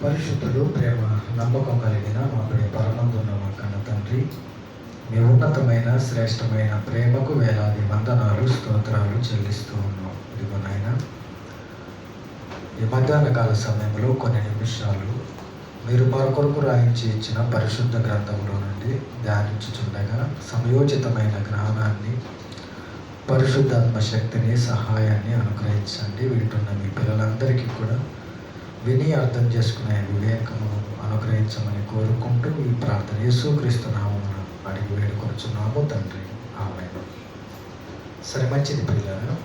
పరిశుద్ధుడు, ప్రేమ నమ్మకం కలిగిన మా పరమందున్న మా కన్న తండ్రి, మీ ఉన్నతమైన శ్రేష్టమైన ప్రేమకు వేలాది వందనాలు స్తోత్రాలు చెల్లిస్తూ ఉన్నాం. ఇదిగో నాయన, ఈ మధ్యాహ్న కాల సమయంలో కొన్ని నిమిషాలు మీరు మరొకరకు రాయించి ఇచ్చిన పరిశుద్ధ గ్రంథంలో నుండి ధ్యానించుచుండగా సమయోచితమైన జ్ఞానాన్ని, పరిశుద్ధాత్మ శక్తిని, సహాయాన్ని అనుగ్రహించండి. వింటున్న మీ పిల్లలందరికీ కూడా విని అర్థం చేసుకునే వివేకము అనుగ్రహించమని కోరుకుంటూ ఈ ప్రార్థన యేసుక్రీస్తు నామమున అడిగి వేడుకొనుచున్నాము తండ్రి, ఆమేన్. సరే, మంచిది పిల్లలు.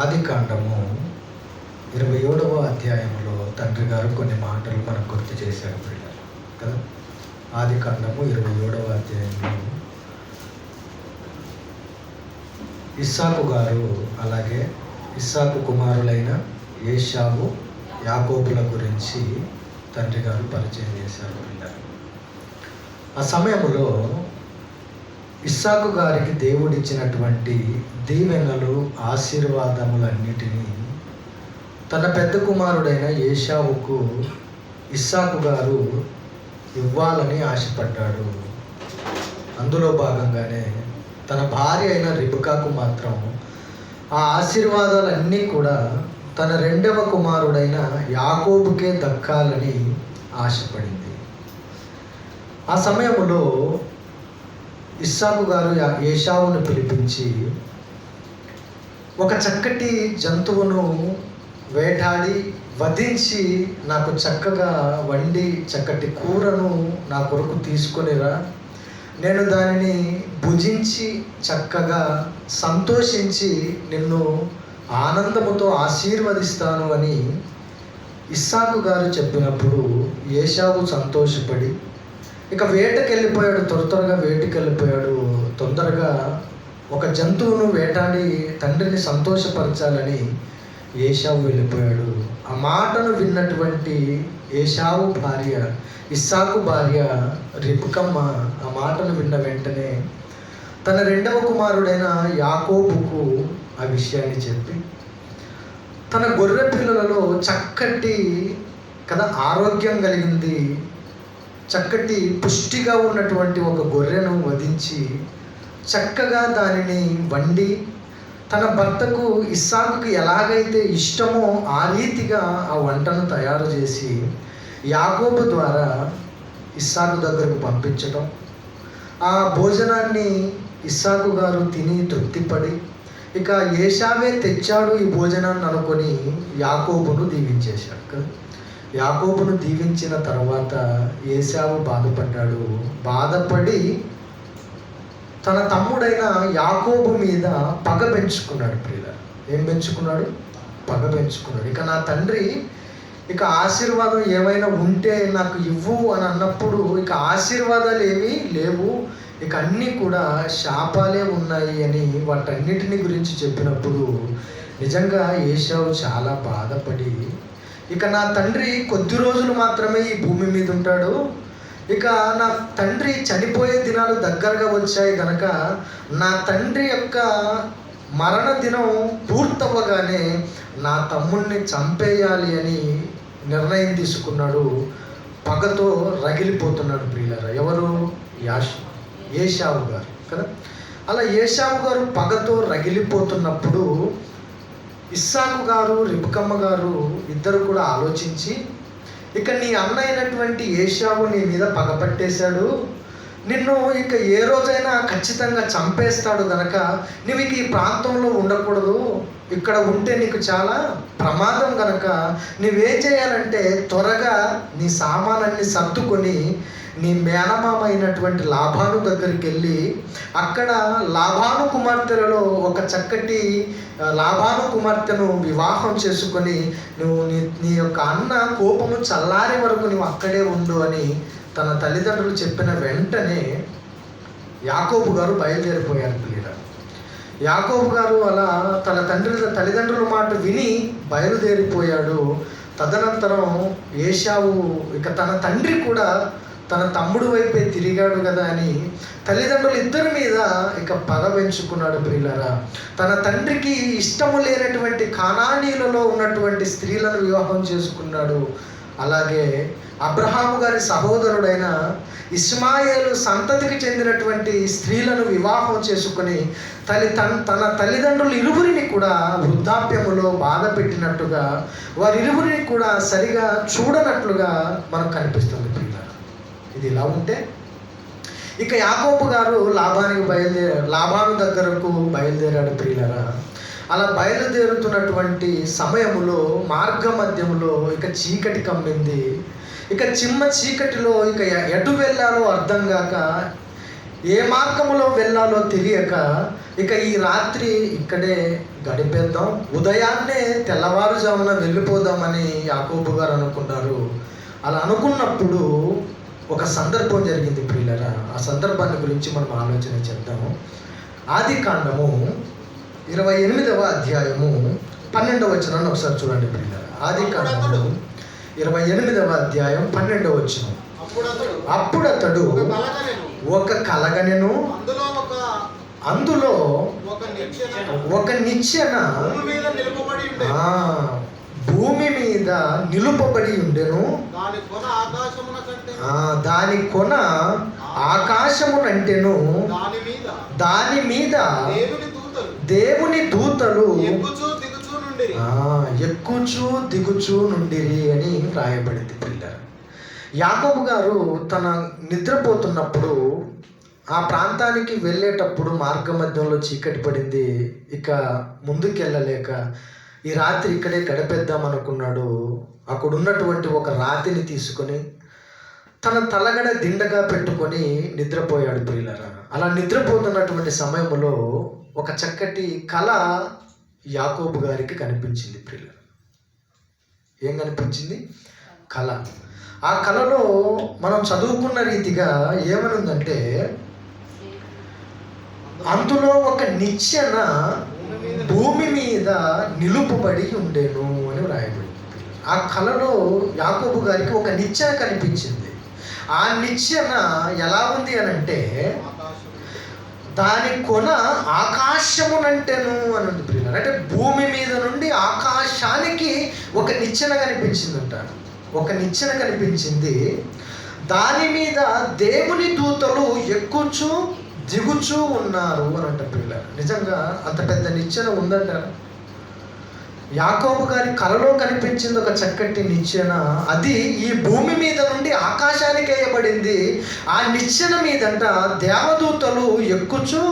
ఆదికాండము 27వ అధ్యాయంలో తండ్రి గారు కొన్ని మాటలు మనకు గుర్తు చేశారు పిల్లలు కదా. ఆదికాండము 27వ అధ్యాయంలో ఇస్సాకు గారు, అలాగే ఇస్సాకు కుమారులైన ఏశావు, యాకోబుల గురించి తండ్రి గారు పరిచయం చేశారు పిల్లలు. ఆ సమయంలో ఇస్సాకు గారికి దేవుడిచ్చినటువంటి దీవెనలు, ఆశీర్వాదములన్నిటినీ తన పెద్ద కుమారుడైన ఏశావుకు ఇస్సాకు గారు ఇవ్వాలని ఆశపడ్డాడు. అందులో భాగంగానే తన భార్య అయిన రిబకాకు మాత్రం ఆ ఆశీర్వాదాలన్నీ కూడా తన రెండవ కుమారుడైన యాకోబుకే దక్కాలని ఆశపడింది. ఆ సమయంలో ఇస్సాకు గారు ఏశావును పిలిపించి, ఒక చక్కటి జంతువును వేటాడి వధించి నాకు చక్కగా వండి చక్కటి కూరను నా కొరకు తీసుకొనిరా, నేను దానిని భుజించి చక్కగా సంతోషించి నిన్ను ఆనందముతో ఆశీర్వదిస్తాను అని ఇస్సాకు గారు చెప్పినప్పుడు ఏశావు సంతోషపడి ఇక వేటకెళ్ళిపోయాడు. త్వరగా వేటకెళ్ళిపోయాడు. తొందరగా ఒక జంతువును వేటాడి తండ్రిని సంతోషపరచాలని ఏశావు వెళ్ళిపోయాడు. ఆ మాటను విన్నటువంటి ఏశావు భార్య, ఇస్సాకు భార్య రిబకమ్మ ఆ మాటను విన్న వెంటనే తన రెండవ కుమారుడైన యాకోబుకు ఆ విషయాన్ని చెప్పి, తన గొర్రె పిల్లలలో చక్కటి కదా ఆరోగ్యం కలిగింది, చక్కటి పుష్టిగా ఉన్నటువంటి ఒక గొర్రెను వధించి చక్కగా దానిని వండి తన భర్తకు ఇస్సాకుకి ఎలాగైతే ఇష్టమో ఆ రీతిగా ఆ వంటను తయారు చేసి యాకోబు ద్వారా ఇస్సాకు దగ్గరకు పంపించడం, ఆ భోజనాన్ని ఇస్సాకు గారు తిని తృప్తిపడి ఇక ఏశావే తెచ్చాడు ఈ భోజనాన్ని అనుకొని యాకోబును దీవించేశాడు కదా. యాకోబును దీవించిన తర్వాత ఏశావు బాధపడ్డాడు. బాధపడి తన తమ్ముడైన యాకోబు మీద పగ పెంచుకున్నాడు ప్రియులారా. ఏం పెంచుకున్నాడు? పగ పెంచుకున్నాడు. ఇక నా తండ్రి ఇక ఆశీర్వాదం ఏమైనా ఉంటే నాకు ఇవ్వు అని అన్నప్పుడు ఇక ఆశీర్వాదాలు ఏమీ లేవు, ఇక అన్నీ కూడా శాపాలే ఉన్నాయి అని వాటన్నిటిని గురించి చెప్పినప్పుడు నిజంగా ఏశావు చాలా బాధపడి, ఇక నా తండ్రి కొద్ది రోజులు మాత్రమే ఈ భూమి మీద ఉంటాడు, ఇక నా తండ్రి చనిపోయే దినాలు దగ్గరగా వచ్చాయి కనుక నా తండ్రి యొక్క మరణ దినం పూర్తవ్వగానే నా తమ్ముడిని చంపేయాలి అని నిర్ణయం తీసుకున్నాడు. పగతో రగిలిపోతున్నాడు ప్రియులారా. ఎవరు? ఏశావు గారు కదా. అలా ఏశావు గారు పగతో రగిలిపోతున్నప్పుడు ఇస్సాకు గారు, రిబకమ్మ గారు ఇద్దరు కూడా ఆలోచించి, ఇక నీ అన్న అయినటువంటి ఏశావు నీ మీద పగపట్టేశాడు, నిన్ను ఇక ఏ రోజైనా ఖచ్చితంగా చంపేస్తాడు కనుక నువ్వు ఇక ఈ ప్రాంతంలో ఉండకూడదు, ఇక్కడ ఉంటే నీకు చాలా ప్రమాదం కనుక నువ్వేం చేయాలంటే త్వరగా నీ సామానాన్ని సర్దుకొని నీ మేనమామ అయినటువంటి లాభాను దగ్గరికి వెళ్ళి అక్కడ లాభాను కుమార్తెలలో ఒక చక్కటి లాభాను కుమార్తెను వివాహం చేసుకొని నువ్వు నీ యొక్క అన్న కోపము చల్లారే వరకు నువ్వు అక్కడే ఉండు అని తన తల్లిదండ్రులు చెప్పిన వెంటనే యాకోబు గారు బయలుదేరిపోయారు పిల్లలు. యాకోబు గారు అలా తన తల్లిదండ్రుల మాట విని బయలుదేరిపోయాడు. తదనంతరం ఏశావు ఇక తన తండ్రి కూడా తన తమ్ముడు వైపే తిరిగాడు కదా అని తల్లిదండ్రులు ఇద్దరి మీద ఇక పగ పెంచుకున్నాడు ప్రియులారా. తన తండ్రికి ఇష్టము లేనటువంటి కానానీలలో ఉన్నటువంటి స్త్రీలను వివాహం చేసుకున్నాడు. అలాగే అబ్రహాము గారి సహోదరుడైన ఇస్మాయేలు సంతతికి చెందినటువంటి స్త్రీలను వివాహం చేసుకుని తన తల్లిదండ్రులు ఇరువురిని కూడా వృద్ధాప్యములో బాధ పెట్టినట్టుగా, వారిరువురిని కూడా సరిగా చూడనట్లుగా మనకు కనిపిస్తుంది ప్రియులారా. ఇది ఇలా ఉంటే ఇక యాకోబు గారు లాబాను దగ్గరకు బయలుదేరాడు ప్రియులారా. అలా బయలుదేరుతున్నటువంటి సమయములో మార్గ మధ్యములో ఇక చీకటి కమ్మింది. ఇక చిమ్మ చీకటిలో ఇక ఎటు వెళ్ళాలో అర్థం కాక, ఏ మార్గములో వెళ్ళాలో తెలియక ఇక ఈ రాత్రి ఇక్కడే గడిపేద్దాం, ఉదయాన్నే తెల్లవారుజామున వెళ్ళిపోదామని యాకోబు గారు అనుకున్నారు. అలా అనుకున్నప్పుడు ఒక సందర్భం జరిగింది ప్రియులారా. ఆ సందర్భాన్ని గురించి మనం ఆలోచన చేద్దాము. ఆదికాండము 28వ అధ్యాయము 12వ వచనాన్ని ఒకసారి చూడండి ప్రియులారా. ఆదికాండము 28వ అధ్యాయం 12వ వచనం. అప్పుడు అతడు ఒక కలగనెను, అందులో ఒక నిచ్చెన భూమి మీద నిలుపబడి ఉండెను. దాని కొన ఆకాశమునంటెను. దాని మీద దేవుని దూతలు ఎక్కుచూ దిగుచూ నుండిరి అని రాయబడింది పిల్లలు. యాకోబు గారు తన నిద్రపోతున్నప్పుడు ఆ ప్రాంతానికి వెళ్ళేటప్పుడు మార్గ మధ్యంలో చీకటి పడింది. ఇక ముందుకెళ్ళలేక ఈ రాత్రి ఇక్కడే గడిపేద్దాం అనుకున్నాడు. అక్కడ ఉన్నటువంటి ఒక రాతిని తీసుకొని తన తలగడ దిండగా పెట్టుకొని నిద్రపోయాడు ప్రియులరా. అలా నిద్రపోతున్నటువంటి సమయంలో ఒక చక్కటి కళ యాకోబు గారికి కనిపించింది ప్రియులరా. ఏం కనిపించింది? కళ. ఆ కళలో మనం చదువుకున్న రీతిగా ఏమనుందంటే, అందులో ఒక నిచ్చెన భూమి మీద నిలుపబడి ఉండేను అని వ్రాయబడింది. ఆ కళలో యాకోబు గారికి ఒక నిచ్చెన కనిపించింది. ఆ నిచ్చెన ఎలా ఉంది అని అంటే, దాని కొన ఆకాశమునంటేను అని ఉంది ప్రియులారా. అంటే భూమి మీద నుండి ఆకాశానికి ఒక నిచ్చెన కనిపించిందంట. ఒక నిచ్చెన కనిపించింది. దాని మీద దేవుని దూతలు ఎక్కుచూ దిగుచూ ఉన్నారు అని అంట పిల్లలు. నిజంగా అంత పెద్ద నిచ్చెన ఉందంటారు. యాకోబు గారి కలలో కనిపించింది ఒక చక్కటి నిచ్చెన. అది ఈ భూమి మీద నుండి ఆకాశానికి వేయబడింది. ఆ నిచ్చెన మీదంట దేవదూతలు ఎక్కుచూ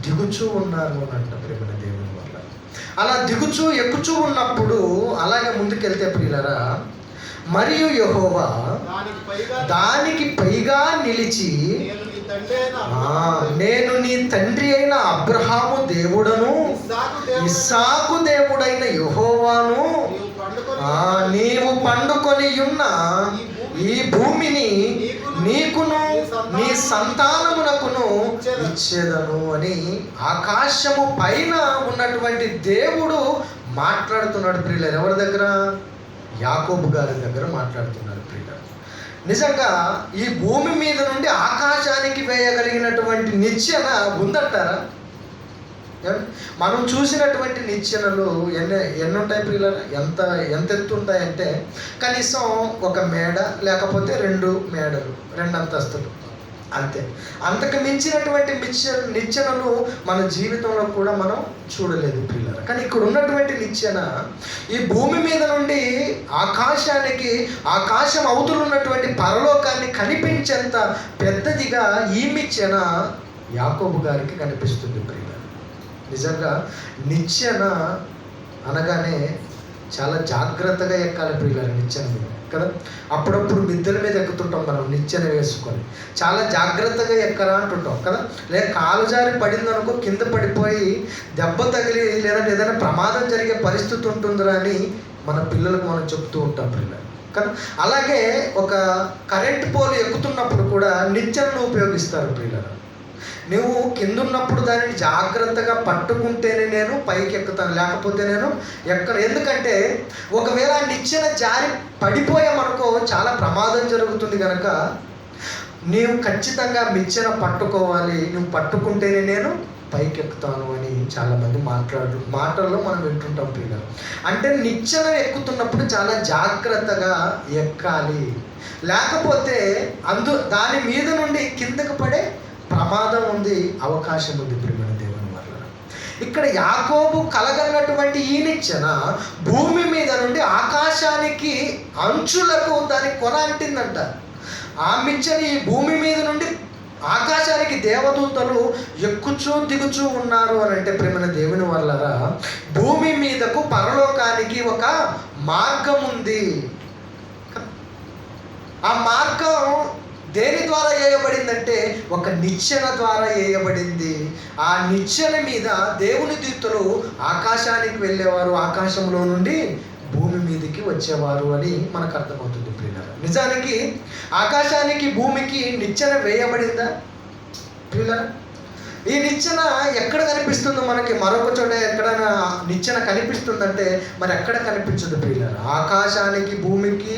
దిగుచూ ఉన్నారు అని అంట ప్రేమ దేవుని వల్ల. అలా దిగుచూ ఎక్కుచూ ఉన్నప్పుడు అలాగే ముందుకెళ్తే ప్రియులరా, మరియు యెహోవా దానికి పైగా నిలిచి, నేను నీ తండ్రి అయిన అబ్రహాము దేవుడను ఇస్సాకు దేవుడైన యెహోవాను, నీవు పండుకొని ఉన్న ఈ భూమిని నీకును నీ సంతానమునకును ఇచ్చేదను అని ఆకాశము పైన ఉన్నటువంటి దేవుడు మాట్లాడుతున్నాడు ప్రియులారా. ఎవరి దగ్గర? యాకోబు గారి దగ్గర మాట్లాడుతున్నారు ప్రియులారా. నిజంగా ఈ భూమి మీద నుండి ఆకాశానికి వేయగలిగినటువంటి నిచ్చెన ఉందంటారా? మనం చూసినటువంటి నిచ్చెనలు ఎన్ని ఉంటాయి ప్రియులారా? ఎంత ఎత్తు ఉంటాయంటే కనీసం ఒక మేడ, లేకపోతే 2 మేడలు, 2 అంతస్తులు అంతే. అంతకు మించినటువంటి నిచ్చెనలు మన జీవితంలో కూడా మనం చూడలేదు ప్రియులారా. కానీ ఇక్కడ ఉన్నటువంటి నిచ్చెన ఈ భూమి మీద నుండి ఆకాశానికి, ఆకాశం అవతల ఉన్నటువంటి పరలోకాన్ని కనిపించేంత పెద్దదిగా ఈ నిచ్చెన యాకోబు గారికి కనిపిస్తుంది ప్రియులారా. నిజంగా నిచ్చెన అనగానే చాలా జాగ్రత్తగా ఎక్కాలి ప్రియులారా నిచ్చెన మీద కదా. అప్పుడప్పుడు మిద్దెల మీద ఎక్కుతుంటాం మనం నిచ్చెన వేసుకొని, చాలా జాగ్రత్తగా ఎక్కరా అంటుంటాం కదా. లేదా కాలు జారి పడిందనుకో కింద పడిపోయి దెబ్బ తగిలి లేదంటే ఏదైనా ప్రమాదం జరిగే పరిస్థితి ఉంటుందిరా అని మన పిల్లలకు మనం చెప్తూ ఉంటాం పిల్లలు కదా. అలాగే ఒక కరెంట్ పోల్ ఎక్కుతున్నప్పుడు కూడా నిచ్చెనను ఉపయోగిస్తారు పిల్లలు. నువ్వు కింద ఉన్నప్పుడు దానిని జాగ్రత్తగా పట్టుకుంటేనే నేను పైకి ఎక్కుతాను, లేకపోతే నేను ఎక్కను. ఎందుకంటే ఒకవేళ నిచ్చెన జారి పడిపోయామనుకో చాలా ప్రమాదం జరుగుతుంది కనుక నీవు ఖచ్చితంగా నిచ్చెన పట్టుకోవాలి, నువ్వు పట్టుకుంటేనే నేను పైకెక్కుతాను అని చాలామంది మాటల్లో మనం వింటుంటాం పిల్లలు. అంటే నిచ్చెన ఎక్కుతున్నప్పుడు చాలా జాగ్రత్తగా ఎక్కాలి, లేకపోతే దాని మీద నుండి కిందకు పడే ప్రమాదం ఉంది, అవకాశం ఉంది ప్రియమైన దేవుని వల్ల. ఇక్కడ యాకోబు కలగన్నటువంటి ఈ నిచ్చెన భూమి మీద నుండి ఆకాశానికి అంచులకు దాని కొన అంటిందంట. ఆ నిచ్చెన ఈ భూమి మీద నుండి ఆకాశానికి దేవదూతలు ఎక్కుచూ దిగుచూ ఉన్నారు అని అంటే ప్రియమైన దేవుని వల్లరా, భూమి మీదకు పరలోకానికి ఒక మార్గం ఉంది. ఆ మార్గం దేని ద్వారా వేయబడిందంటే ఒక నిచ్చెన ద్వారా వేయబడింది. ఆ నిచ్చెన మీద దేవుని దూతలు ఆకాశానికి వెళ్ళేవారు, ఆకాశంలో నుండి భూమి మీదకి వచ్చేవారు అని మనకు అర్థమవుతుంది ప్రియులారా. నిజానికి ఆకాశానికి భూమికి నిచ్చెన వేయబడిందా ప్రియులారా? ఈ నిచ్చెన ఎక్కడ కనిపిస్తుందో మనకి మరొక చోట ఎక్కడైనా నిచ్చెన కనిపిస్తుందంటే మరి ఎక్కడ కనిపించదు ప్రియులారా. ఆకాశానికి భూమికి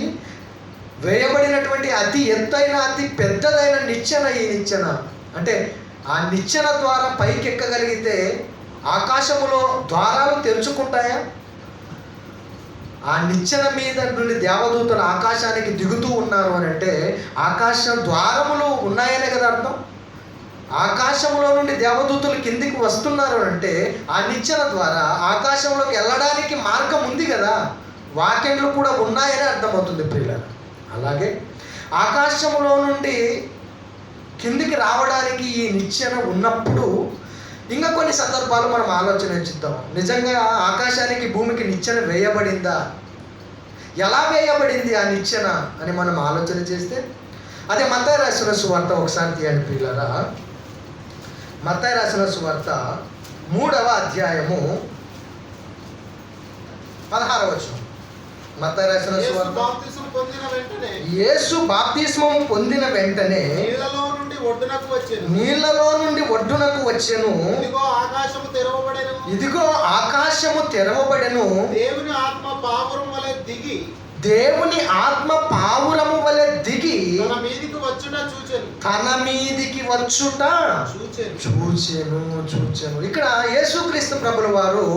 వేయబడినటువంటి అతి ఎత్తైన అతి పెద్దదైన నిచ్చెన ఈ నిచ్చెన. అంటే ఆ నిచ్చెన ద్వారా పైకి ఎక్కగలిగితే ఆకాశములో ద్వారాలు తెరుచుకుంటాయా? ఆ నిచ్చెన మీద నుండి దేవదూతలు ఆకాశానికి దిగుతూ ఉన్నారు అని అంటే ఆకాశ ద్వారములు ఉన్నాయనే కదా అర్థం. ఆకాశంలో నుండి దేవదూతలు కిందికి వస్తున్నారు అంటే ఆ నిచ్చెన ద్వారా ఆకాశంలోకి వెళ్ళడానికి మార్గం ఉంది కదా, వాక్యంలు కూడా ఉన్నాయని అర్థమవుతుంది ప్రియులారా. అలాగే ఆకాశంలో నుండి కిందికి రావడానికి ఈ నిచ్చెన ఉన్నప్పుడు ఇంకా కొన్ని సందర్భాలు మనం ఆలోచన చేద్దాం. నిజంగా ఆకాశానికి భూమికి నిచ్చెన వేయబడిందా, ఎలా వేయబడింది ఆ నిచ్చెన అని మనం ఆలోచన చేస్తే అదే మత్తయి రాసిన సువార్త ఒకసారి తీయండి ప్రియులారా. మత్తయి రాసిన సువార్త 3వ అధ్యాయము 16వ వచనం. మత్తయి రాసిన సువార్త, యేసు బాప్తిస్మం పొందిన వెంటనే నీళ్లలో నుండి ఒడ్డునకు వచ్చెను. ఇదిగో ఆకాశము తెరవబడెను. దేవుని ఆత్మ పావురము వలె దిగి తన మీదికి వచ్చుట చూచెను. ఇక్కడ యేసుక్రీస్తు ప్రభుల వారు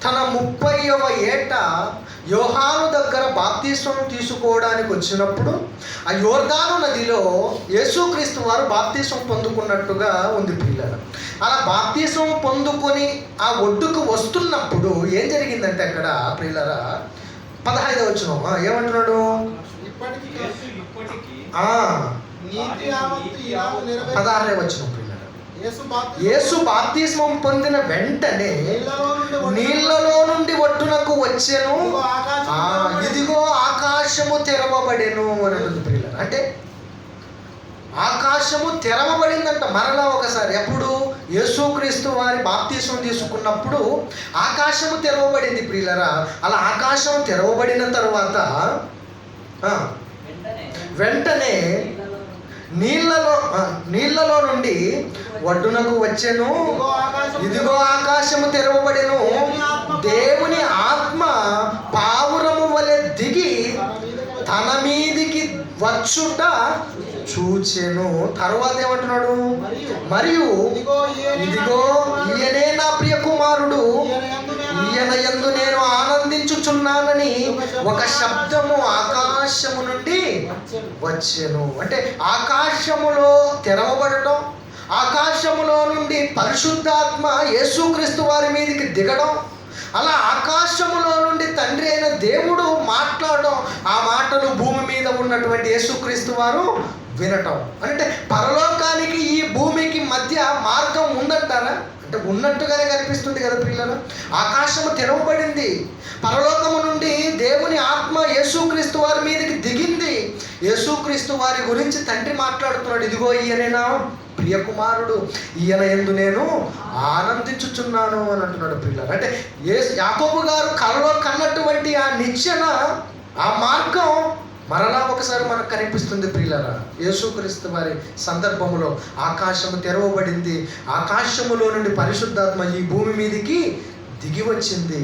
తన 30వ ఏట యోహాను దగ్గర బాప్తిస్మం తీసుకోవడానికి వచ్చినప్పుడు ఆ యోర్దాను నదిలో యేసుక్రీస్తు వారు బాప్తిస్మం పొందుకున్నట్టుగా ఉంది పిల్లలు. అలా బాప్తిస్మం పొందుకొని ఆ ఒడ్డుకు వస్తున్నప్పుడు ఏం జరిగిందంటే అక్కడ ప్రియులరా 15వ వచనం ఏమంటున్నాడు? 16వ వచనం ప్రియులరా, యేసు బాప్తిస్మం పొందిన వెంటనే నీళ్లలో నుండి ఒడ్డునకు వచ్చెను. ఇదిగో ఆకాశము తెరవబడెను అని అంటుంది ప్రియులారా. అంటే ఆకాశము తెరవబడిందంట మరలా ఒకసారి. ఎప్పుడు? యేసుక్రీస్తు వారి బాప్తిస్మం తీసుకున్నప్పుడు ఆకాశము తెరవబడింది ప్రియులారా. అలా ఆకాశం తెరవబడిన తర్వాత వెంటనే నీళ్లలో నుండి ఒడ్డునకు వచ్చెను. ఇదిగో ఆకాశము తెరవబడెను. దేవుని ఆత్మ పావురము వలె దిగి తన మీదికి వచ్చుట చూచెను. తర్వాత ఏమంటున్నాడు? మరియు ఇదిగో ఈయనే నా ప్రియ కుమారుడు, ఈయన యందు నేను ఆనందించుచున్నానని ఒక శబ్దము ఆకాశము నుండి వచ్చెను. అంటే ఆకాశములో తెరవబడటం, ఆకాశములో నుండి పరిశుద్ధాత్మ యేసుక్రీస్తు వారి మీదకి దిగడం, అలా ఆకాశములో నుండి తండ్రి అయిన దేవుడు మాట్లాడడం, ఆ మాటలు భూమి మీద ఉన్నటువంటి యేసుక్రీస్తు వారు వినటం. అంటే పరలోకానికి ఈ భూమికి మధ్య మార్గం ఉందంటారా? అంటే ఉన్నట్టుగానే కనిపిస్తుంది కదా పిల్లలు. ఆకాశము తెరవబడింది, పరలోకము నుండి దేవుని ఆత్మ యేసుక్రీస్తు వారి మీదకి దిగింది. యేసుక్రీస్తు వారి గురించి తండ్రి మాట్లాడుతున్నాడు. ఇదిగో ఈయనేనా ప్రియ కుమారుడు, ఈయన యందు నేను ఆనందించుచున్నాను అని అంటున్నాడు పిల్లలు. అంటే యాకోబు గారు కలలో కన్నటువంటి ఆ నిచ్చెన, ఆ మార్గం మరలా ఒకసారి మనకు కనిపిస్తుంది ప్రియులారా. యేసుక్రీస్తు వారి సందర్భంలో ఆకాశము తెరవబడింది, ఆకాశములో నుండి పరిశుద్ధాత్మ ఈ భూమి మీదకి దిగి వచ్చింది.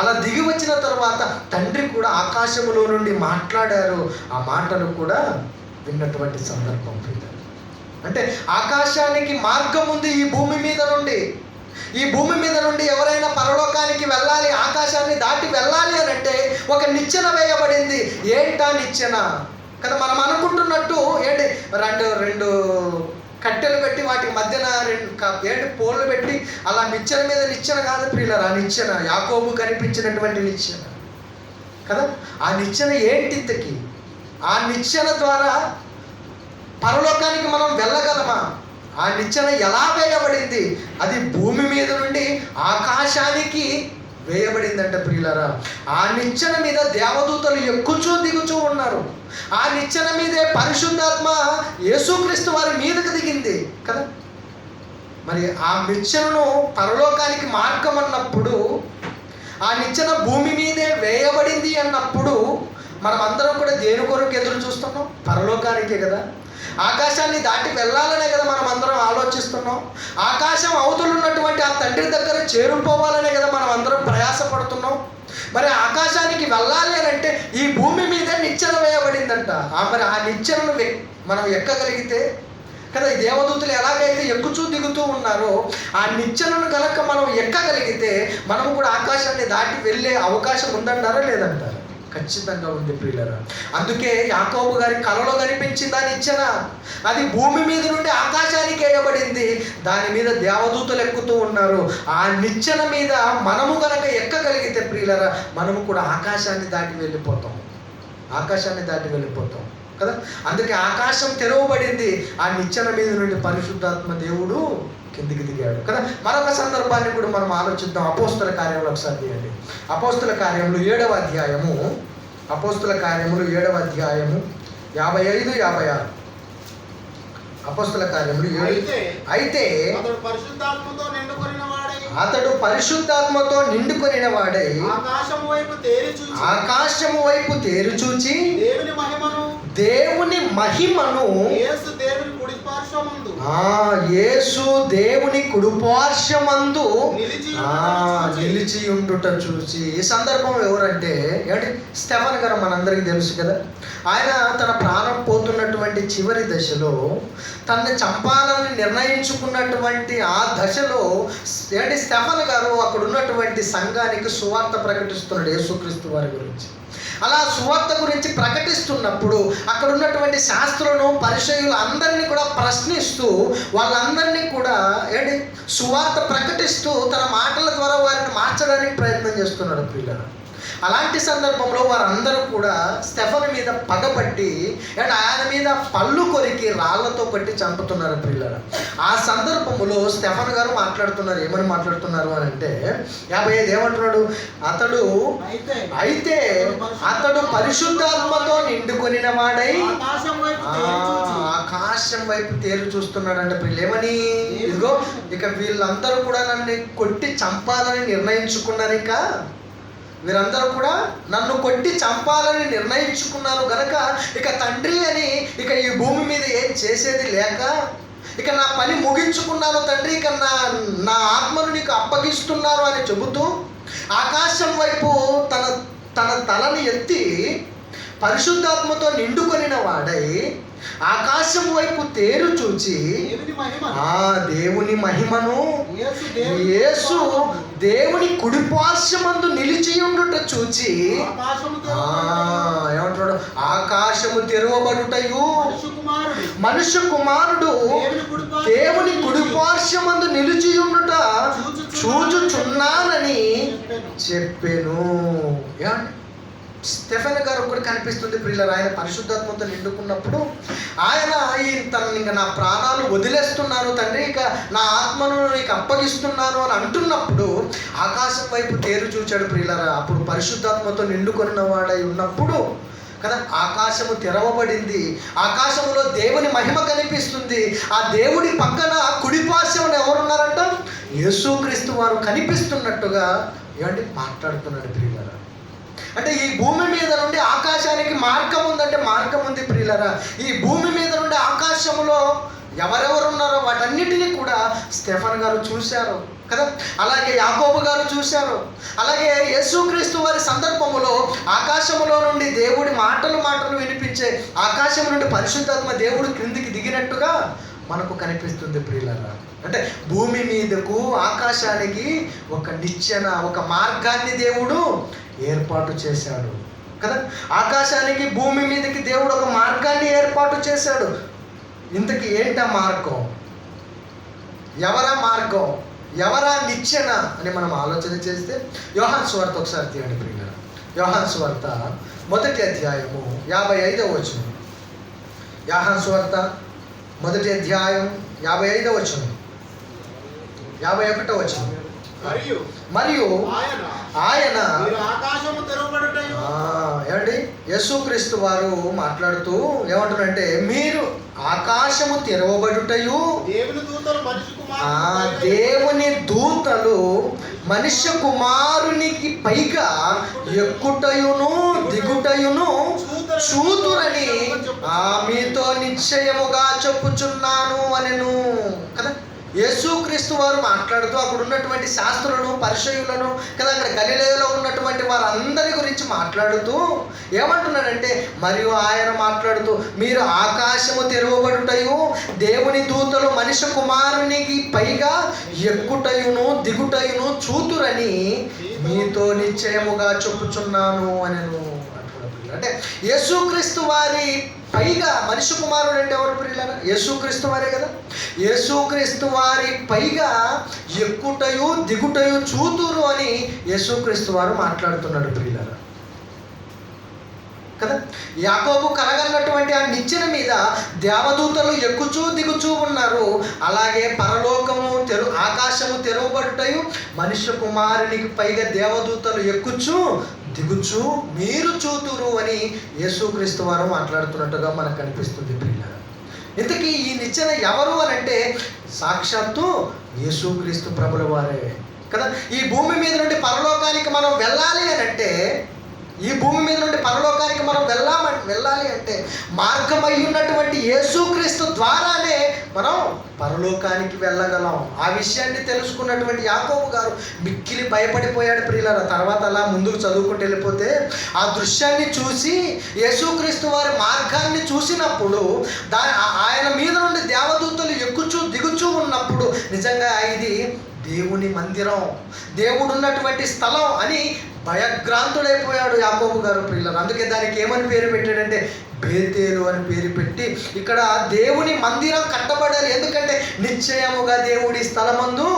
అలా దిగి వచ్చిన తర్వాత తండ్రి కూడా ఆకాశములో నుండి మాట్లాడారు. ఆ మాటలు కూడా విన్నటువంటి సందర్భం ప్రియులారా. అంటే ఆకాశానికి మార్గం ఉంది ఈ భూమి మీద నుండి. ఈ భూమి మీద నుండి ఎవరైనా పరలోకానికి వెళ్ళాలి, ఆకాశాన్ని దాటి వెళ్ళాలి అని అంటే ఒక నిచ్చెన వేయబడింది. ఏంటా నిచ్చెన కదా? మనం అనుకుంటున్నట్టు ఏంటి, రెండు కట్టెలు పెట్టి వాటి మధ్యన ఏంటి పోళ్ళు పెట్టి అలా నిచ్చెన మీద నిచ్చెన కాదు ప్రియులారా. ఆ నిచ్చెన యాకోబు కనిపించినటువంటి నిచ్చెన కదా. ఆ నిచ్చెన ఏంటింతకి? ఆ నిచ్చెన ద్వారా పరలోకానికి మనం వెళ్ళగలమా? ఆ నిచ్చెన ఎలా వేయబడింది? అది భూమి మీద నుండి ఆకాశానికి వేయబడిందంట ప్రియులారా. ఆ నిచ్చెన మీద దేవదూతలు ఎక్కుచూ దిగుచూ ఉన్నారు. ఆ నిచ్చెన మీదే పరిశుద్ధాత్మ యేసుక్రీస్తు వారి మీదకు దిగింది కదా. మరి ఆ నిచ్చెనను పరలోకానికి మార్గం అన్నప్పుడు, ఆ నిచ్చెన భూమి మీదే వేయబడింది అన్నప్పుడు మనం అందరం కూడా దేని కొరకు ఎదురు చూస్తున్నాం? పరలోకానికే కదా. ఆకాశాన్ని దాటి వెళ్ళాలనే కదా మనం అందరం ఆలోచిస్తున్నాం. ఆకాశం అవతలున్నటువంటి ఆ తండ్రి దగ్గర చేరుకోవాలనే కదా మనం అందరం ప్రయాసపడుతున్నాం. మరి ఆకాశానికి వెళ్ళాలి అని అంటే ఈ భూమి మీదే నిచ్చెన వేయబడిందంట. మరి ఆ నిచ్చెనను మనం ఎక్కగలిగితే కదా, ఈ దేవదూతలు ఎలాగైతే ఎక్కుచూ దిగుతూ ఉన్నారో ఆ నిచ్చెనను కనుక మనం ఎక్కగలిగితే మనం కూడా ఆకాశాన్ని దాటి వెళ్ళే అవకాశం ఉందంటారా లేదంటారా? ఖచ్చితంగా ఉంది ప్రియులారా. అందుకే యాకోబు గారి కలలో కనిపించింది ఆ నిచ్చెన. అది భూమి మీద నుండి ఆకాశానికి వేయబడింది. దాని మీద దేవదూతలు ఎక్కుతూ ఉన్నారు. ఆ నిచ్చెన మీద మనము కనుక ఎక్కగలిగితే ప్రియులారా, మనము కూడా ఆకాశాన్ని దాటి వెళ్ళిపోతాం. ఆకాశాన్ని దాటి వెళ్ళిపోతాం కదా. అందుకే ఆకాశం తెరవబడింది. ఆ నిచ్చెన మీద నుండి పరిశుద్ధాత్మ దేవుడు కిందికి దిగాడు కదా. మరొక సందర్భాన్ని కూడా మనం ఆలోచిద్దాం. అపోస్తుల కార్యములు ఒకసారి తీయండి. అపోస్తుల కార్యములు 7వ అధ్యాయము. అపోస్తుల కార్యములు 7వ అధ్యాయము 55, 56. అపోస్తుల కార్యములు 7. అయితే అతడు పరిశుద్ధాత్మతో నిండుకొనిన వాడై ఆకాశము వైపు తేరు చూచి దేవుని మహిమను యేసు దేవుని కుడిపార్శ్వమందు నిలిచి ఉండుట చూసి. ఈ సందర్భం ఎవరంటే ఏంటి? స్టెఫన్ గారు మనందరికీ తెలుసు కదా. ఆయన తన ప్రాణం పోతున్నటువంటి చివరి దశలో తనని చంపాలని నిర్ణయించుకున్నటువంటి ఆ దశలో ఏంటి స్టెఫన్ గారు అక్కడ ఉన్నటువంటి సంఘానికి సువార్త ప్రకటిస్తున్నాడు యేసుక్రీస్తు వారి గురించి. అలా సువార్త గురించి ప్రకటిస్తున్నప్పుడు అక్కడ ఉన్నటువంటి శాస్త్రులను పరిచయులు అందరినీ కూడా ప్రశ్నిస్తూ వాళ్ళందరినీ కూడా ఏంటి సువార్త ప్రకటిస్తూ తన మాటల ద్వారా వారిని మార్చడానికి ప్రయత్నం చేస్తున్నాడు ప్రియులారా. అలాంటి సందర్భంలో వారందరూ కూడా స్టెఫన్ మీద పగబట్టి ఆయన మీద పళ్ళు కొరికి రాళ్లతో కొట్టి చంపుతున్నారు ప్రియులారా. ఆ సందర్భంలో స్టెఫన్ గారు మాట్లాడుతున్నారు. ఏమని మాట్లాడుతున్నారు అని అంటే 55 ఏమంటున్నాడు? అయితే అతడు పరిశుద్ధాత్మతో నిండుకొనిన వాడై ఆకాశం వైపు తేరు చూస్తున్నాడంటే ప్రియులు. ఏమని? ఇదిగో ఇక వీళ్ళందరూ కూడా నన్ను కొట్టి చంపాలని నిర్ణయించుకున్నారు. వీరందరూ కూడా నన్ను కొట్టి చంపాలని నిర్ణయించుకున్నాను గనక ఇక తండ్రి అని ఇక ఈ భూమి మీద ఏం చేసేది లేక ఇక నా పని ముగించుకున్నాను తండ్రి, ఇక నా ఆత్మను నీకు అప్పగిస్తున్నాను అని చెబుతూ ఆకాశం వైపు తన తలని ఎత్తి పరిశుద్ధాత్మతో నిండుకొనిన వాడై ఆకాశం వైపు తేరు చూచి దేవుని మహిమను యేసు దేవుని కుడిపార్శ్వమందు నిలిచి ఉండుట చూచి ఏమంటున్నాడు? ఆకాశము తెరవబడుటయు మనుష్య కుమారుడు దేవుని కుడిపార్శ్వమందు నిలిచి ఉండుట చూచుచున్నానని చెప్పెను. స్టెఫెన్ గారు కూడా కనిపిస్తుంది ప్రియులారా. ఆయన పరిశుద్ధాత్మతో నిండుకున్నప్పుడు ఆయన తనని ఇంకా నా ప్రాణాలు వదిలేస్తున్నాను తండ్రి, ఇక నా ఆత్మను నీకు అప్పగిస్తున్నాను అని అంటున్నప్పుడు ఆకాశం వైపు తేరు చూచాడు ప్రియులారా. అప్పుడు పరిశుద్ధాత్మతో నిండుకొనిన వాడై ఉన్నప్పుడు కదా ఆకాశము తెరవబడింది. ఆకాశంలో దేవుని మహిమ కనిపిస్తుంది. ఆ దేవుడి పక్కన కుడిపార్శ్వమున ఎవరున్నారంట? యేసుక్రీస్తు వారు కనిపిస్తున్నట్టుగా ఏమంటే మాట్లాడుతున్నాడు ప్రియులారా. అంటే ఈ భూమి మీద నుండి ఆకాశానికి మార్గం ఉందంటే మార్గం ఉంది ప్రియులారా. ఈ భూమి మీద నుండి ఆకాశంలో ఎవరెవరు ఉన్నారో వాటన్నిటినీ కూడా స్టెఫన్ గారు చూశారు. కదా. అలాగే యాకోబు గారు చూశారు. అలాగే యేసుక్రీస్తు వారి సందర్భములో ఆకాశములో నుండి దేవుడి మాటలు వినిపించే, ఆకాశం నుండి పరిశుద్ధాత్మ దేవుడు క్రిందికి దిగినట్టుగా మనకు కనిపిస్తుంది ప్రియులారా. అంటే భూమి మీదకు ఆకాశానికి ఒక నిచ్చెన, ఒక మార్గాన్ని దేవుడు ఏర్పాటు చేశాడు కదా. ఆకాశానికి భూమి మీదకి దేవుడు ఒక మార్గాన్ని ఏర్పాటు చేశాడు. ఇంతకీ ఏంటా మార్గం? ఎవరా మార్గం? ఎవరా నిచ్చెన అని మనం ఆలోచన చేస్తే యోహాను సువార్త ఒకసారి తీయండి ప్రియులారా. యోహాను సువార్త 1వ అధ్యాయము 55వ వచనం. యోహాను సువార్త 1వ అధ్యాయం 55వ వచనం, 51వ వచనం. మరియు ఆయన ఏమండి యేసుక్రీస్తు వారు మాట్లాడుతూ ఏమంటారంటే, మీరు ఆకాశము తెరవబడుటయు దేవుని దూతలు మనుష్య కుమారునికి పైగా ఎక్కుటయును దిగుటయును చూతురని మీతో నిశ్చయముగా చెప్పుచున్నాను అనెను కదా. యేసుక్రీస్తు వారు మాట్లాడుతూ అక్కడ ఉన్నటువంటి శాస్త్రులను, పరిసయ్యులను కదా, అక్కడ గలిలయలో ఉన్నటువంటి వారందరి గురించి మాట్లాడుతూ ఏమంటున్నాడంటే, మరియు ఆయన మాట్లాడుతూ మీరు ఆకాశము తెరవబడుటయు దేవుని దూతలు మనుష్య కుమారునికి పైగా ఎక్కుటయును దిగుటయును చూతురని మీతో నిశ్చయముగా చెప్పుచున్నాను అనెను. అంటే యేసుక్రీస్తు వారి పైగా మనిషి కుమారుడు అంటే ఎవరు ప్రియులారా? యేసుక్రీస్తు వారే కదా. యేసుక్రీస్తు వారి పైగా ఎక్కుటయు దిగుటయు చూతురు అని యేసుక్రీస్తు వారు మాట్లాడుతున్నాడు ప్రియులారా కదా. యాకోబు కలగన్నటువంటి ఆ నిచ్చెన మీద దేవదూతలు ఎక్కుచూ దిగుచూ ఉన్నారు. అలాగే పరలోకము ఆకాశము తెరవబడుటయు మనుష్య కుమారునికి పైగా దేవదూతలు ఎక్కుచూ దిగుచూ మీరు చూతురు అని యేసుక్రీస్తు వారు మాట్లాడుతున్నట్టుగా మనకు కనిపిస్తుంది ప్రియులారా. ఇంతకీ ఈ నిచ్చెన ఎవరు అని అంటే సాక్షాత్తు యేసుక్రీస్తు ప్రభుల వారే కదా. ఈ భూమి మీద నుండి పరలోకానికి మనం వెళ్ళాలి అని అంటే, ఈ భూమి మీద నుండి పరలోకానికి మనం వెళ్ళాలి అంటే మార్గమై ఉన్నటువంటి యేసుక్రీస్తు ద్వారానే మనం పరలోకానికి వెళ్ళగలం. ఆ విషయాన్ని తెలుసుకున్నటువంటి యాకోబు గారు మిక్కిలి భయపడిపోయాడు ప్రియులారా. తర్వాత అలా ముందుకు చదువుకుంటూ వెళ్ళిపోతే ఆ దృశ్యాన్ని చూసి యేసుక్రీస్తు వారి మార్గాన్ని చూసినప్పుడు ఆయన మీద నుండి దేవదూతలు ఎక్కుచూ దిగుచూ ఉన్నప్పుడు నిజంగా ఇది దేవుని మందిరం, దేవుడు ఉన్నటువంటి స్థలం అని భయగ్రాంతుడైపోయాడు యాకోబు గారు ప్రియులారా. అందుకే దానికి ఏమని పేరు పెట్టాడంటే బేతేలు అని పేరు పెట్టి, ఇక్కడ దేవుని మందిరం కట్టబడాలి, ఎందుకంటే నిశ్చయముగా దేవుడి స్థలమందు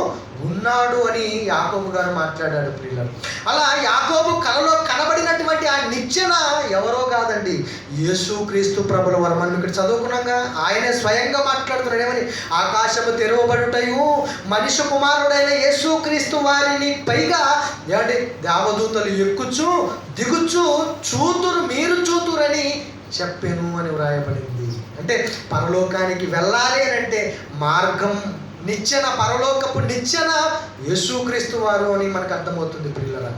ఉన్నాడు అని యాకోబు గారు మాట్లాడాడు ప్రియులారా. అలా యాకోబు కలలో కనబడినటువంటి ఆ నిచ్చెన ఎవరో కాదండి, యేసుక్రీస్తు ప్రభుల వారు. మనం ఇక్కడ చదువుకున్నాగా ఆయనే స్వయంగా మాట్లాడుతున్నాడు ఏమని, ఆకాశము తెరవబడుటయు మనుష్య కుమారుడైన యేసుక్రీస్తు వారిని పైగా ఏమంటే దేవదూతలు ఎక్కుచూ దిగుచూ చూతురు మీరు చూతురని చెప్పెను అని వ్రాయబడింది. అంటే పరలోకానికి వెళ్ళాలి అని అంటే మార్గం నిచ్చెన, పరలోకపు నిచ్చెన యేసుక్రీస్తు వారు అని మనకు అర్థమవుతుంది ప్రియులారా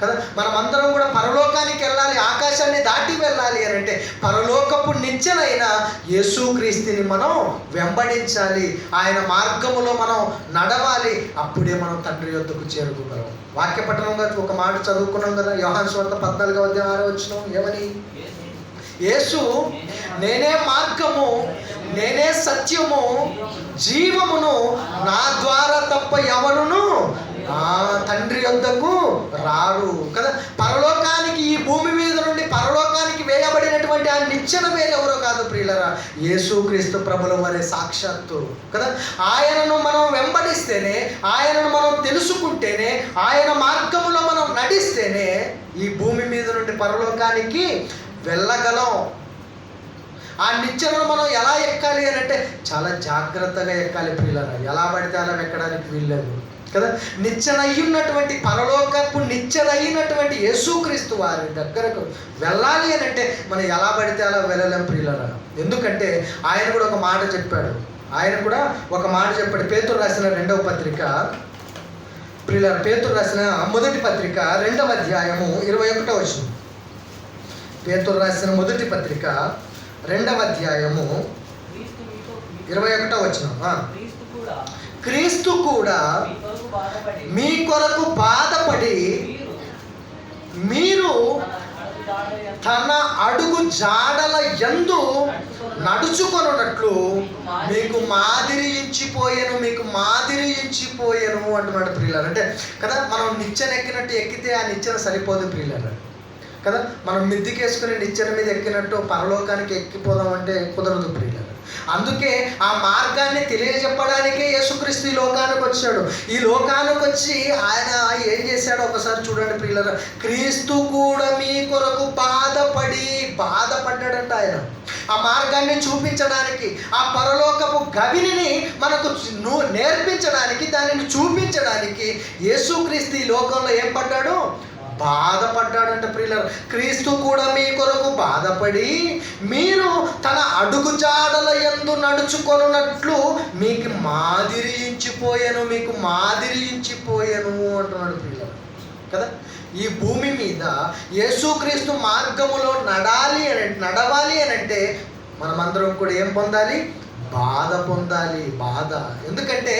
కదా. మనమందరం కూడా పరలోకానికి వెళ్ళాలి, ఆకాశాన్ని దాటి వెళ్ళాలి అని అంటే పరలోకపు నిచ్చెనైన యేసుక్రీస్తుని మనం వెంబడించాలి, ఆయన మార్గములో మనం నడవాలి. అప్పుడే మనం తండ్రి యొద్దకు చేరుకోగలం. వాక్య పఠనంగా ఒక మాట చదువుకున్నాం కదా, యోహాను సువార్త 14వ అధ్యాయం 6వ వచనం ఏమని, యేసు నేనే మార్గము, నేనే సత్యము, జీవమును, నా ద్వారా తప్ప ఎవరును తండ్రి యొద్దకు రారు కదా. పరలోకానికి, ఈ భూమి మీద నుండి పరలోకానికి వేయబడినటువంటి ఆ నిచ్చెన వేరెవరో కాదు ప్రియులరా, యేసుక్రీస్తు ప్రభుల వారే సాక్షాత్తు కదా. ఆయనను మనం వెంబడిస్తేనే, ఆయనను మనం తెలుసుకుంటేనే, ఆయన మార్గములో మనం నడిస్తేనే ఈ భూమి మీద నుండి పరలోకానికి వెళ్ళగలం. ఆ నిచ్చెనను మనం ఎలా ఎక్కాలి అని అంటే చాలా జాగ్రత్తగా ఎక్కాలి ప్రియులారా. ఎలా పడితే అలా ఎక్కడానికి వీల్లేదు కదా. నిచ్చెన అయ్యున్నటువంటి పరలోకపు నిచ్చెన అయినటువంటి యేసుక్రీస్తు వారి దగ్గరకు వెళ్ళాలి అని అంటే మనం ఎలా పడితే అలా వెళ్ళలేం ప్రియులారా. ఎందుకంటే ఆయన కూడా ఒక మాట చెప్పాడు, పేతురు రాసిన 2వ పత్రిక ప్రియులారా, పేతురు రాసిన మొదటి పత్రిక 2వ అధ్యాయము 21వ వచనం. పేతురు రాసిన మొదటి పత్రిక 2వ అధ్యాయము 21వ వచనం. క్రీస్తు కూడా మీ కొరకు బాధపడి మీరు తన అడుగు జాడల యందు నడుచుకొనున్నట్లు మీకు మాదిరి ఇచ్చిపోయాను అంటున్నాడు ప్రియులారా. అంటే కదా, మనం నిచ్చెన ఎక్కినట్టు ఎక్కితే ఆ నిచ్చెన సరిపోదు ప్రియులారా కదా. మనం మిద్దికేసుకుని నిచ్చెన మీద ఎక్కినట్టు పరలోకానికి ఎక్కిపోదాం అంటే కుదరదు ప్రియులారా. అందుకే ఆ మార్గాన్ని తెలియజెప్పడానికే యేసుక్రీస్తు ఈ లోకానికి వచ్చాడు. ఈ లోకానికి వచ్చి ఆయన ఏం చేశాడో ఒకసారి చూడండి ప్రియులారా. క్రీస్తు కూడా మీ కొరకు బాధపడ్డాడంట ఆయన. ఆ మార్గాన్ని చూపించడానికి, ఆ పరలోకపు గవిని మనకు నేర్పించడానికి, దానిని చూపించడానికి యేసుక్రీస్తు ఈ లోకంలో ఏం పడ్డాడు? బాధపడ్డాడంట ప్రియులారా. క్రీస్తు కూడా మీ కొరకు బాధపడి మీరు తన అడుగుజాడల యందు నడుచుకొనున్నట్లు మీకు మాదిరి ఇచ్చిపోయాను అంటున్నాడు ప్రియులారా కదా. ఈ భూమి మీద యేసుక్రీస్తు మార్గములో నడవాలి అని అంటే మనమందరం కూడా ఏం పొందాలి? బాధ పొందాలి. ఎందుకంటే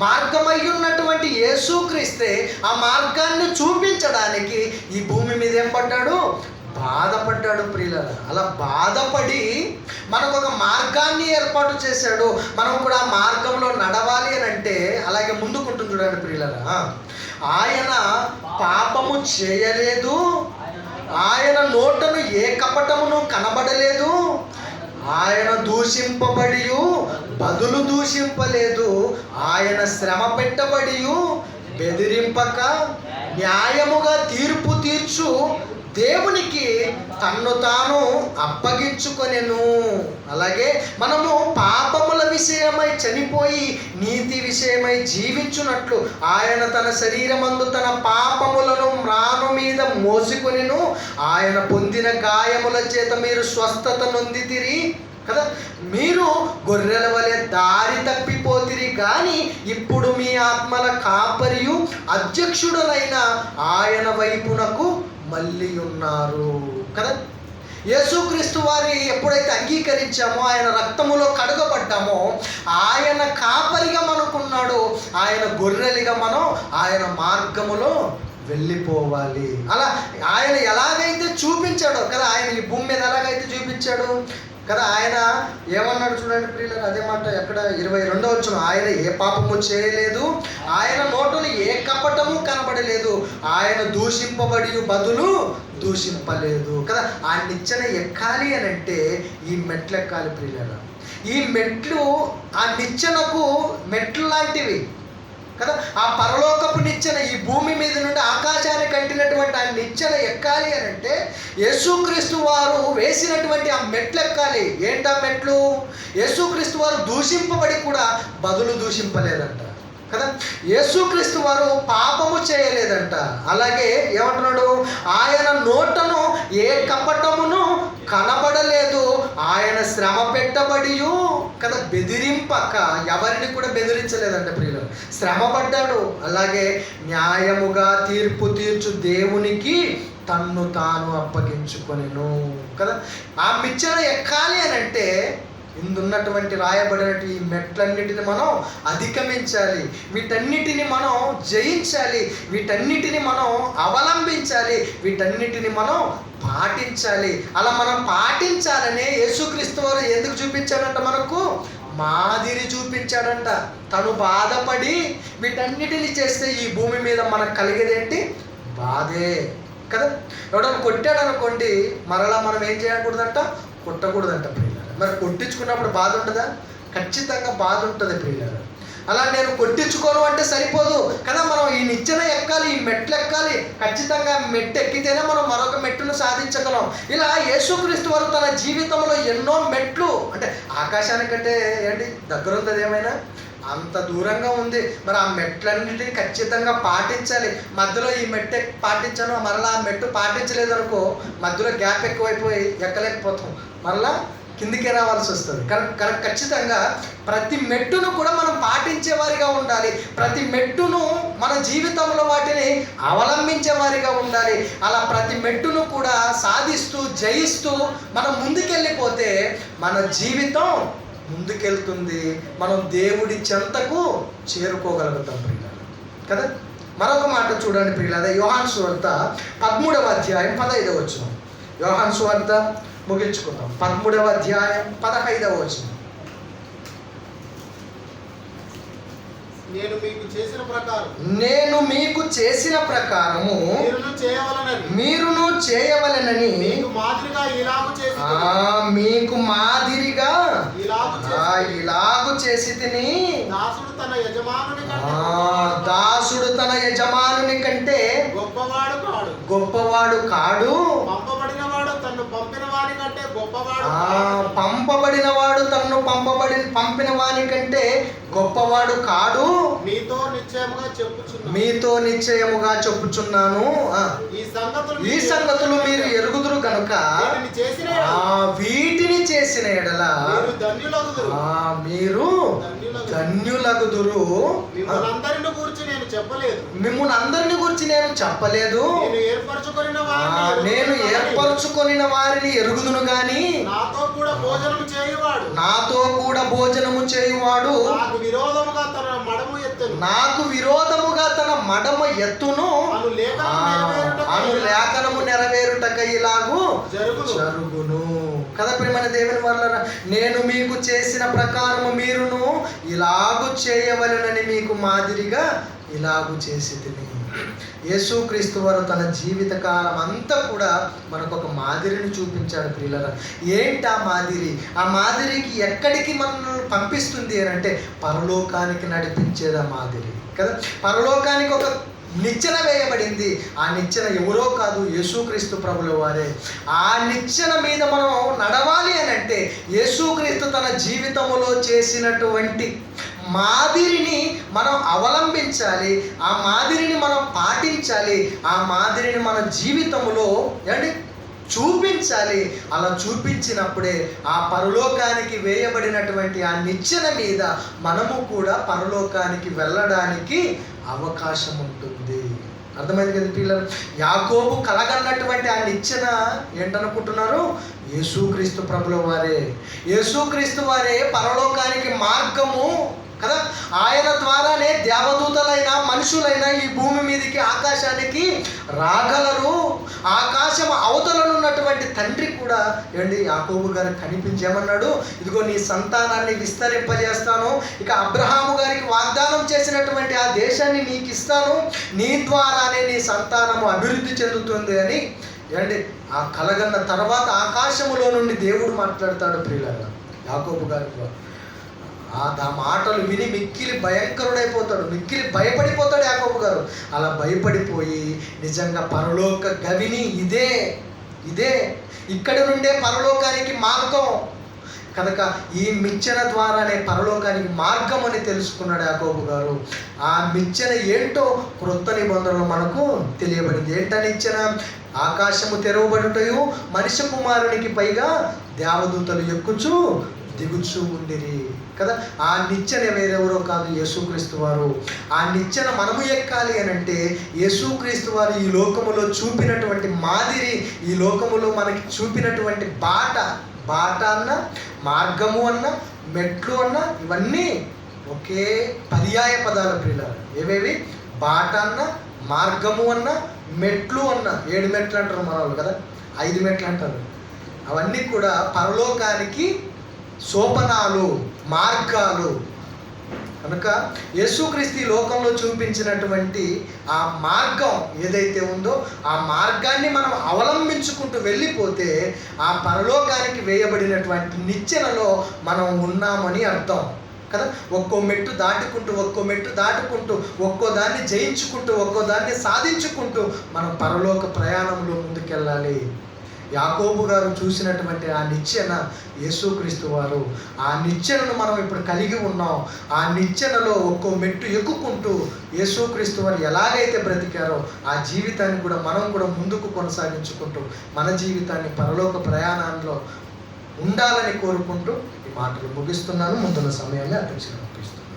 మార్గమై ఉన్నటువంటి యేసుక్రీస్తే ఆ మార్గాన్ని చూపించడానికి ఈ భూమి మీద ఏం పడ్డాడు? బాధపడ్డాడు ప్రియులారా. అలా బాధపడి మనకు ఒక మార్గాన్ని ఏర్పాటు చేశాడు. మనం కూడా ఆ మార్గంలో నడవాలి అని అంటే అలాగే ముందుకుంటుంది చూడండి ప్రియులారా. ఆయన పాపము చేయలేదు, ఆయన నోటను ఏ కపటమును కనబడలేదు, ఆయన దూషింపబడి బదులు దూషింపలేదు, ఆయన శ్రమ పెట్టబడి బెదిరింపక న్యాయముగా తీర్పు తీర్చు దేవునికి తన్ను తాను అప్పగించుకొనెను. అలాగే మనము పాపముల విషయమై చనిపోయి నీతి విషయమై జీవించున్నట్లు ఆయన తన శరీరమందు తన పాపములను మ్రాను మీద మోసుకొనెను. ఆయన పొందిన గాయముల చేత మీరు స్వస్థత నొందితిరి కదా. మీరు గొర్రెల వలె దారి తప్పిపోతిరి కానీ ఇప్పుడు మీ ఆత్మల కాపరియు అధ్యక్షుడునైన ఆయన వైపునకు మళ్ళీ ఉన్నారు కదా. యేసుక్రీస్తు వారి ఎప్పుడైతే అంగీకరించామో, ఆయన రక్తములో కడగబడ్డామో, ఆయన కాపరిగా మనకున్నాడు. ఆయన గొర్రెలుగా మనం ఆయన మార్గములో వెళ్ళిపోవాలి. అలా ఆయన ఎలాగైతే చూపించాడో కదా, ఆయన ఈ భూమి మీద ఎలాగైతే చూపించాడు కదా. ఆయన ఏమన్నాడు చూడండి ప్రియులారా, అదే మాట ఎక్కడ 22వ వచనం. ఆయన ఏ పాపము చేయలేదు, ఆయన నోటును ఏ కపటము కనబడలేదు, ఆయన దూషింపబడి బదులు దూషింపలేదు కదా. ఆ నిచ్చెన ఎక్కాలి అని అంటే ఈ మెట్లు ఎక్కాలి ప్రియులారా. ఈ మెట్లు ఆ నిచ్చెనకు మెట్లు లాంటివి కదా. ఆ పరలోకపు నిచ్చెన ఈ భూమి మీద నుండి ఆకాశానికి కట్టినటువంటి ఆ నిచ్చెన ఎక్కాలి అని అంటే యేసుక్రీస్తు వారు వేసినటువంటి ఆ మెట్లు ఎక్కాలి. ఏంటా మెట్లు? యేసుక్రీస్తు వారు దూషింపబడి కూడా బదులు దూషింపలేదంట కదా. యేసుక్రీస్తు వారు పాపము చేయలేదంట. అలాగే ఏమంటున్నాడు? ఆయన నోటను ఏ కపటమును కనబడలేదు, ఆయన శ్రమ పెట్టబడి కదా బెదిరింపక ఎవరిని కూడా బెదిరించలేదంట ప్రియులు. శ్రమపడ్డాడు. అలాగే న్యాయముగా తీర్పు తీర్చు దేవునికి తన్ను తాను అప్పగించుకొనెను కదా. ఆ నిచ్చెన ఎక్కాలి అని అంటే ఇందున్నటువంటి రాయబడినటువంటి ఈ మెట్లన్నిటిని మనం అధిగమించాలి, వీటన్నిటిని మనం జయించాలి, వీటన్నిటిని మనం అవలంబించాలి, వీటన్నిటిని మనం పాటించాలి. అలా మనం పాటించాలనే యేసుక్రీస్తు వారు ఎందుకు చూపించాడంట? మనకు మాదిరి చూపించాడంట. తను బాధపడి వీటన్నిటిని చేస్తే ఈ భూమి మీద మనకు కలిగేదేంటి? బాధే కదా. ఎవడన్నా కొట్టాడు అనుకోండి, మరలా మనం ఏం చేయకూడదంట? కొట్టకూడదంట ప్రియులారా. మరి కొట్టించుకున్నప్పుడు బాధ ఉంటుందా? ఖచ్చితంగా బాధ ఉంటుంది ప్రియులారా. అలా నేను కొట్టించుకోను అంటే సరిపోదు కదా. మనం ఈ నిచ్చెన ఎక్కాలి, ఈ మెట్లు ఎక్కాలి. ఖచ్చితంగా మెట్టు ఎక్కితేనే మనం మరొక మెట్టును సాధించగలం. ఇలా యేసుక్రీస్తు వారు తన జీవితంలో ఎన్నో మెట్లు, అంటే ఆకాశానికంటే ఏంటి దగ్గర ఉంటుంది ఏమైనా? అంత దూరంగా ఉంది. మరి ఆ మెట్లన్నింటినీ ఖచ్చితంగా పాటించాలి. మధ్యలో ఈ మెట్టు పాటించాను, మరలా ఆ మెట్టు పాటించలేదు అనుకో, మధ్యలో గ్యాప్ ఎక్కువైపోయి ఎక్కలేకపోతాం, మరలా కిందికే రావాల్సి వస్తుంది. ఖచ్చితంగా ప్రతి మెట్టును కూడా మనం పాటించే వారిగా ఉండాలి. ప్రతి మెట్టును మన జీవితంలో వాటిని అవలంబించే వారిగా ఉండాలి. అలా ప్రతి మెట్టును కూడా సాధిస్తూ జయిస్తూ మనం ముందుకెళ్ళిపోతే మన జీవితం ముందుకెళ్తుంది. మనం దేవుడి చెంతకు చేరుకోగలుగుతాం ప్రియులారా కదా. మరొక మాట చూడండి ప్రియులారా, యోహాను సువార్త 13వ అధ్యాయం 15వ వచనం. యోహాను సువార్త ముగించుకుందాం. 13వ అధ్యాయం 15వ వచనం. నేను మీకు చేసిన ప్రకారము మీరును చేయవలెనని మీకు మాదిరిగా ఇలాగు చేసి తిని. దాసుడు తన యజమానుని కంటే గొప్పవాడు కాడు. పంపబడినవాడు తన్ను పంపిన వాని కంటే పంపిన వాని కంటే గొప్పవాడు కాడు. మీతో నిశ్చయముగా చెప్పుచున్నాను. ఈ సంగతులు మీరు ఎరుగుదురు కనుక వీటిని చేసిన ఎడల మీరు ధన్యులగుదురు. మిమ్మల్ని అందరిని గురించి నేను చెప్పలేదు. నేను ఏర్పరచుకొనిన వారిని ఎరుగుదును గాని నాతో కూడా భోజనము చేయువాడు నాకు విరోధముగా తన మడమ ఎత్తును. అను లేఖనము నెరవేరుటకై ఇలాగు జరుగును కదా. ప్రియమైన దేవుని వల్ల నేను మీకు చేసిన ప్రకారము మీరును ఇలాగు చేయవలెనని మీకు మాదిరిగా ఇలాగు చేసి తిని. యేసుక్రీస్తు వారు తన జీవిత కాలం అంతా కూడా మనకు ఒక మాదిరిని చూపించాడు ప్రియులారా. ఏంటి ఆ మాదిరి? ఆ మాదిరికి ఎక్కడికి మనల్ని పంపిస్తుంది అని అంటే పరలోకానికి నడిపించేది ఆ మాదిరి కదా. పరలోకానికి ఒక నిచ్చెన వేయబడింది. ఆ నిచ్చెన ఎవరో కాదు, యేసుక్రీస్తు ప్రభుల వారే. ఆ నిచ్చెన మీద మనం నడవాలి అని అంటే యేసుక్రీస్తు తన జీవితంలో చేసినటువంటి మాదిరిని మనం అవలంబించాలి. ఆ మాదిరిని మనం పాటించాలి. ఆ మాదిరిని మన జీవితంలో చూపించాలి. అలా చూపించినప్పుడే ఆ పరలోకానికి వేయబడినటువంటి ఆ నిచ్చెన మీద మనము కూడా పరలోకానికి వెళ్ళడానికి అవకాశం ఉంటుంది. అర్థమైంది కదా పిల్లలు? యాకోబు కలగన్నటువంటి ఆ నిచ్చెన ఏంటనుకుంటున్నారు? యేసుక్రీస్తు ప్రభుల వారే. యేసుక్రీస్తు వారే పరలోకానికి మార్గము కదా. ఆయన ద్వారానే దేవదూతలైన మనుషులైన ఈ భూమి మీదకి ఆకాశానికి రాగలరు. ఆకాశం అవతలనున్నటువంటి తండ్రి కూడా యాకోబు గారికి కనిపించేమన్నాడు, ఇదిగో నీ సంతానాన్ని విస్తరింపజేస్తాను, ఇక అబ్రహాము గారికి వాగ్దానం చేసినటువంటి ఆ దేశాన్ని నీకు ఇస్తాను, నీ ద్వారానే నీ సంతానము అభివృద్ధి చెందుతుంది అని ఆ కలగన్న తర్వాత ఆకాశములో నుండి దేవుడు మాట్లాడతాడు ప్రియులారా యాకోబు గారితో. ఆ మాటలు విని మిక్కిలి భయంకరుడైపోతాడు, మిక్కిలి భయపడిపోతాడు యాకోబు గారు. అలా భయపడిపోయి నిజంగా పరలోక గవిని ఇదే ఇక్కడి నుండే పరలోకానికి మార్గం కనుక ఈ మిచ్చెన ద్వారానే పరలోకానికి మార్గం అని తెలుసుకున్నాడు యాకోబు గారు. ఆ మిచ్చెన ఏంటో క్రొత్త నిబంధనలు మనకు తెలియబడింది. ఏంటని నిచ్చెన? ఆకాశము తెరవబడుటయు మనిషి కుమారునికి పైగా దేవదూతలు ఎక్కుచు దిగుచూ ఉండిరి కదా. ఆ నిచ్చెన వేరెవరో కాదు, యేసుక్రీస్తు వారు. ఆ నిచ్చెన మనము ఎక్కాలి అని అంటే యేసుక్రీస్తు వారు ఈ లోకములో చూపినటువంటి మాదిరి, ఈ లోకములో మనకి చూపినటువంటి బాట అన్న, మార్గము అన్న, మెట్లు అన్న, ఇవన్నీ ఒకే పర్యాయ పదాల ప్రియులారా. ఏవేవి? బాట అన్న, మార్గము అన్న, మెట్లు అన్న. 7 మెట్లు అంటారు మన వాళ్ళు కదా, 5 మెట్లు అంటారు. అవన్నీ కూడా పరలోకానికి సోపనాలు, మార్గాలు. కనుక యేసుక్రీస్తు ఈ లోకంలో చూపించినటువంటి ఆ మార్గం ఏదైతే ఉందో ఆ మార్గాన్ని మనం అవలంబించుకుంటూ వెళ్ళిపోతే ఆ పరలోకానికి వేయబడినటువంటి నిచ్చెనలో మనం ఉన్నామని అర్థం కదా. ఒక్కో మెట్టు దాటుకుంటూ ఒక్కో దాన్ని జయించుకుంటూ ఒక్కో దాన్ని సాధించుకుంటూ మనం పరలోక ప్రయాణంలో ముందుకెళ్ళాలి. యాకోబు గారు చూసినటువంటి ఆ నిచ్చెన యేసుక్రీస్తు వారు. ఆ నిచ్చెనను మనం ఇప్పుడు కలిగి ఉన్నాం. ఆ నిచ్చెనలో ఒక్కో మెట్టు ఎక్కుకుంటూ యేసుక్రీస్తు వారు ఎలాగైతే బ్రతికారో ఆ జీవితాన్ని కూడా మనం కూడా ముందుకు కొనసాగించుకుంటూ మన జీవితాన్ని పరలోక ప్రయాణంలో ఉండాలని కోరుకుంటూ ఈ మాటలు ముగిస్తున్నాను. ముందున్న సమయాన్ని అధ్యక్షులు అర్పిస్తున్నాను.